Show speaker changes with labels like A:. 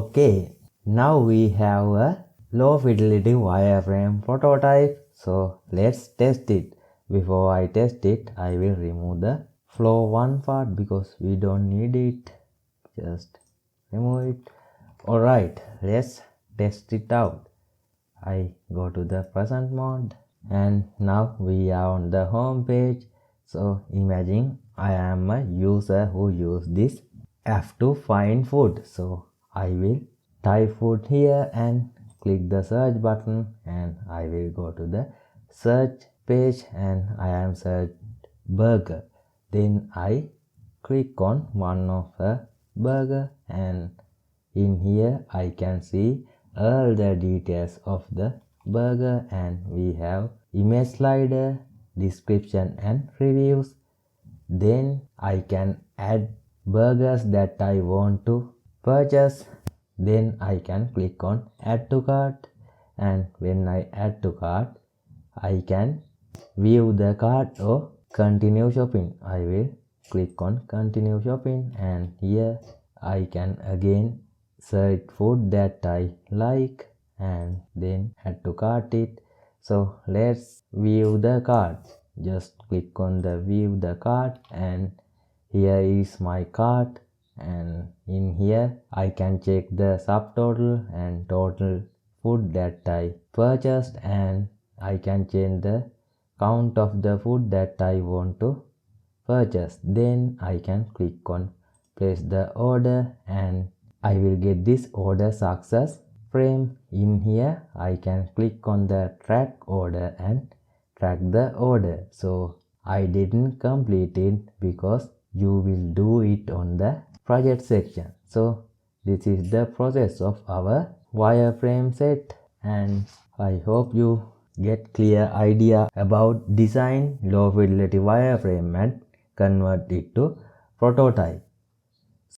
A: Okay, now we have a low fidelity wireframe prototype. So let's test it. Before I test it, I will remove the flow one part because we don't need it. Just remove it. Alright, let's test it out. I go to the present mode and now we are on the home page. So imagine I am a user who use this app to find food. So I will type food here and click the search button and I will go to the search page and I am search burger. Then I click on one of the burger and in here I can see all the details of the burger and we have image slider, description and reviews. Then I can add burgers that I want to purchase. Then I can click on add to cart and when I add to cart I can view the cart or continue shopping. I will click on continue shopping and here I can again search food that I like and then add to cart it. So let's view the cart. Just click on the view the cart and here is my cart and in here I can check the subtotal and total food that I purchased and I can change the count of the food that I want to purchase. Then I can click on place the order and I will get this order success frame. In here I can click on the track order and track the order. So I didn't complete it because you will do it on the project section. So this is the process of our wireframe set and I hope you get clear idea about design low fidelity wireframe and convert it to prototype.